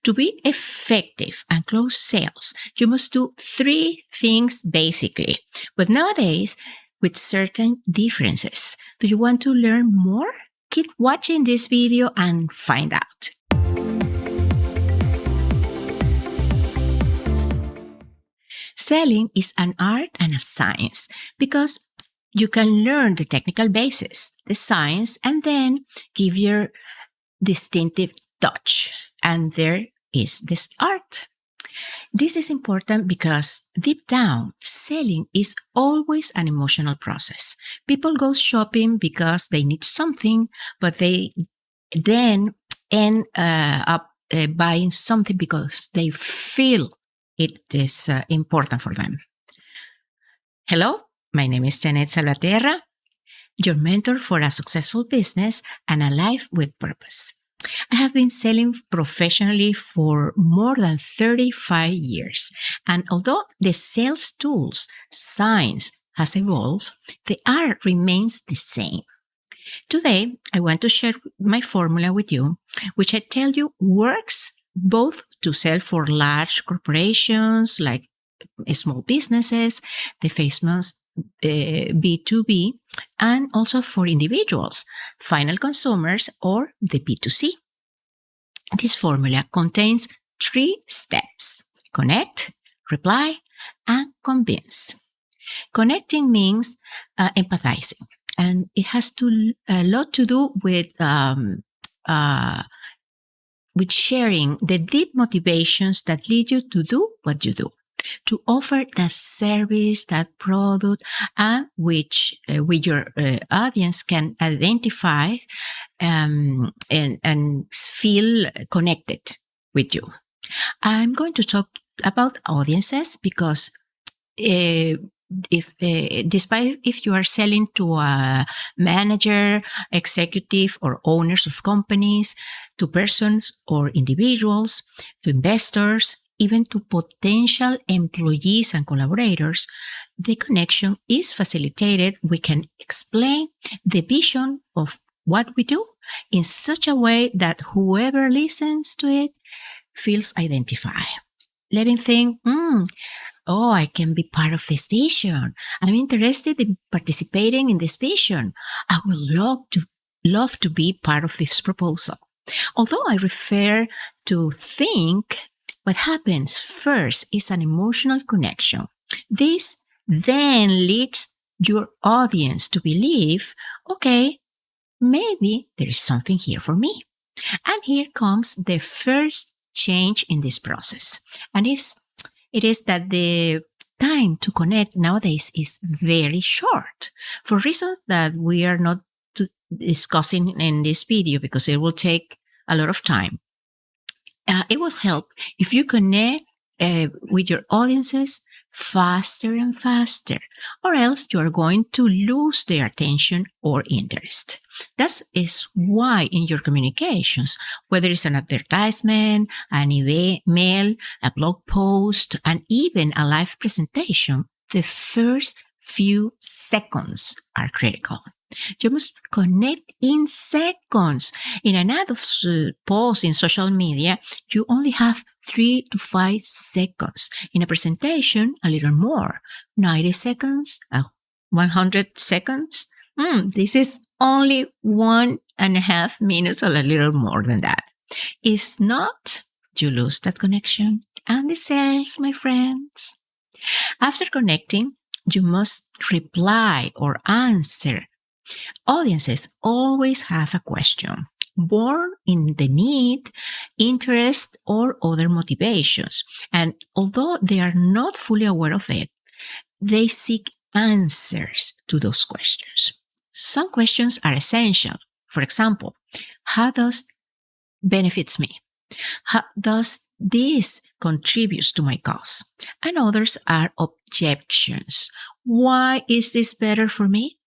To be effective and close sales, you must do 3 things basically, but nowadays with certain differences. Do you want to learn more? Keep watching this video and find out. Selling is an art and a science because you can learn the technical basis, the science, and then give your distinctive touch. And there is this art. This is important because deep down, selling is always an emotional process. People go shopping because they need something, but they then end up buying something because they feel it is important for them. Hello, my name is Jeanette Salvatierra, your mentor for a successful business and a life with purpose. I have been selling professionally for more than 35 years, and although the sales tools, science has evolved, the art remains the same. Today, I want to share my formula with you, which I tell you works both to sell for large corporations like small businesses, the famous B2B, and also for individuals, final consumers, or the B2C. This formula contains 3 steps: connect, reply, and convince. Connecting means empathizing, and it has a lot to do with sharing the deep motivations that lead you to do what you do, to offer that service, that product, and which with your audience can identify and feel connected with you. I'm going to talk about audiences because despite if you are selling to a manager, executive, or owners of companies, to persons or individuals, to investors, even to potential employees and collaborators, the connection is facilitated. We can explain the vision of what we do in such a way that whoever listens to it feels identified. Let him think, oh, I can be part of this vision. I'm interested in participating in this vision. I would love to be part of this proposal. Although I refer to think, what happens first is an emotional connection. This then leads your audience to believe, okay, maybe there is something here for me. And here comes the first change in this process. And it is that the time to connect nowadays is very short for reasons that we are not discussing in this video because it will take a lot of time. It will help if you connect with your audiences faster and faster, or else you are going to lose their attention or interest. That is why in your communications, whether it's an advertisement, an email, a blog post, and even a live presentation, the first few seconds are critical. You must connect in seconds. In an ad of post in social media, you only have 3 to 5 seconds. In a presentation, a little more. 90 seconds, 100 seconds. This is only 1.5 minutes or a little more than that. If not, you lose that connection and the sales, my friends. After connecting, you must reply or answer. Audiences always have a question, born in the need, interest, or other motivations. And although they are not fully aware of it, they seek answers to those questions. Some questions are essential. For example, how does benefits me? How does this contribute to my cause? And others are objections. Why is this better for me?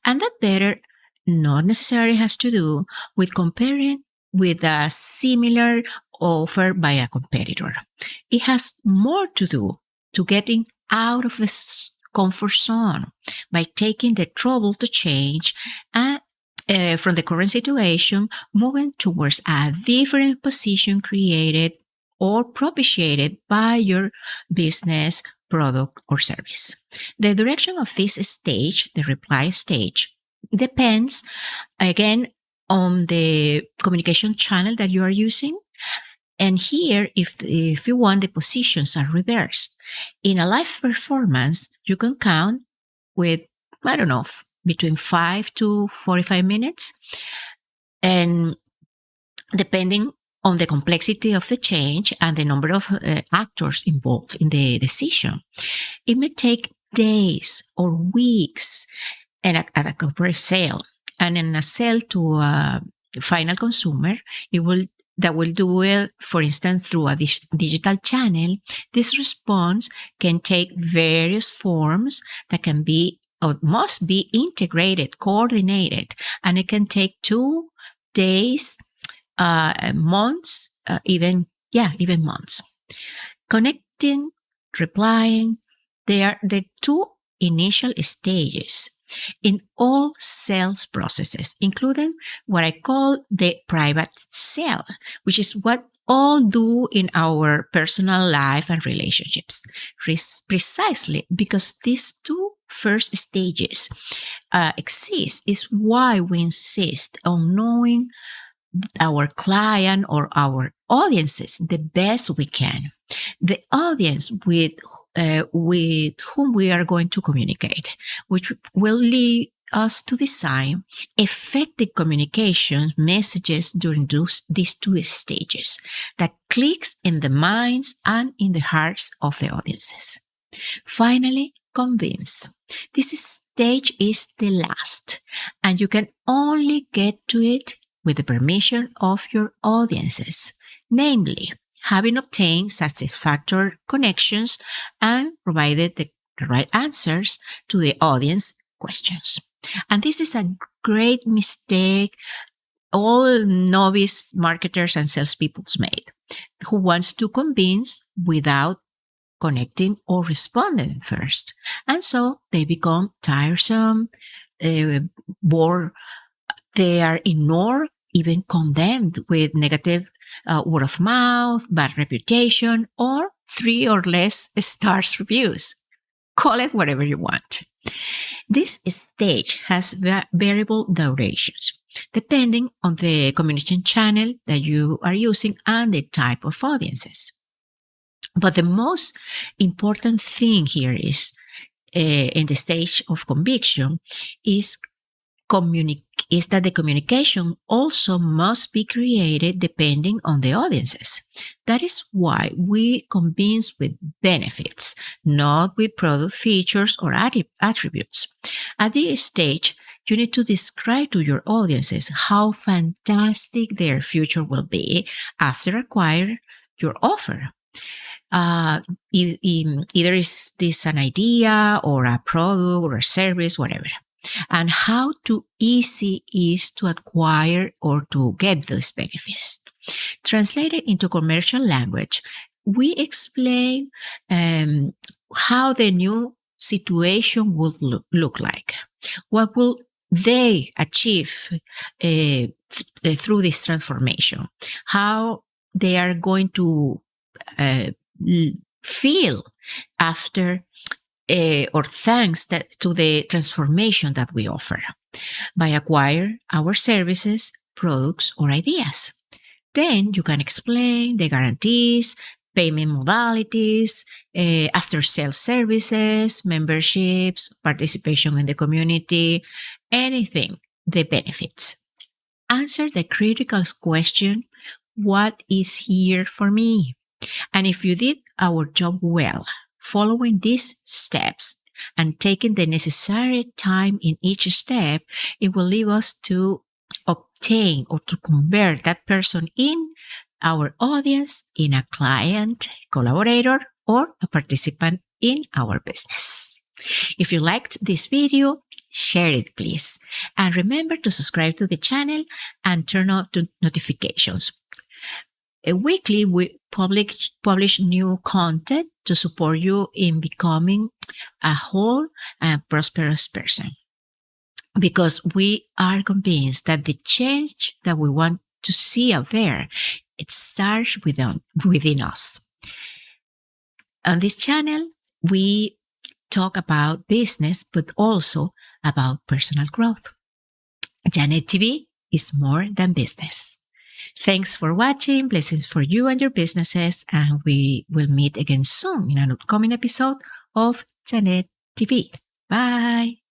And that better not necessarily has to do with comparing with a similar offer by a competitor. It has more to do to getting out of this comfort zone by taking the trouble to change from the current situation, moving towards a different position created or propitiated by your business, product, or service. The direction of this stage, the reply stage, depends again on the communication channel that you are using. And here, if you want, the positions are reversed. In a live performance, you can count with, I don't know, between 5 to 45 minutes. And depending on the complexity of the change and the number of actors involved in the decision, it may take days or weeks and at a corporate sale. And in a sale to a final consumer, that will do it, for instance, through a digital channel. This response can take various forms that can be or must be integrated, coordinated, and it can take 2 days, months, even months. Connecting, replying, they are the 2 initial stages in all sales processes, including what I call the private sale, which is what all do in our personal life and relationships. Precisely because these 2 first stages exist is why we insist on knowing our client or our audiences the best we can. The audience with whom we are going to communicate, which will lead us to design effective communication messages during these 2 stages that clicks in the minds and in the hearts of the audiences. Finally, convince. This stage is the last, and you can only get to it with the permission of your audiences, namely, having obtained satisfactory connections and provided the right answers to the audience questions. And this is a great mistake all novice marketers and salespeople make, who wants to convince without connecting or responding first. And so they become tiresome, bored, they are ignored, even condemned with negative word of mouth, bad reputation, or 3 or less stars reviews. Call it whatever you want. This stage has variable durations, depending on the communication channel that you are using and the type of audiences. But the most important thing here is, in the stage of conviction, is that the communication also must be created depending on the audiences. That is why we convince with benefits, not with product features or attributes. At this stage, you need to describe to your audiences how fantastic their future will be after acquiring your offer. Either is this an idea or a product or a service, whatever, and how too easy is to acquire or to get those benefits. Translated into commercial language, we explain how the new situation will look like. What will they achieve through this transformation? How they are going to feel after or thanks to the transformation that we offer by acquire our services, products, or ideas. Then you can explain the guarantees, payment modalities, after-sales services, memberships, participation in the community, anything, the benefits. Answer the critical question, what is here for me? And if you did our job well, following these steps and taking the necessary time in each step, it will lead us to obtain or to convert that person in our audience, in a client, collaborator, or a participant in our business. If you liked this video, share it, please. And remember to subscribe to the channel and turn on the notifications. Weekly, we publish new content to support you in becoming a whole and prosperous person. Because we are convinced that the change that we want to see out there It starts within us. On this channel, we talk about business, but also about personal growth. JeanetteTV is more than business. Thanks for watching. Blessings for you and your businesses. And we will meet again soon in an upcoming episode of Jeanette TV. Bye.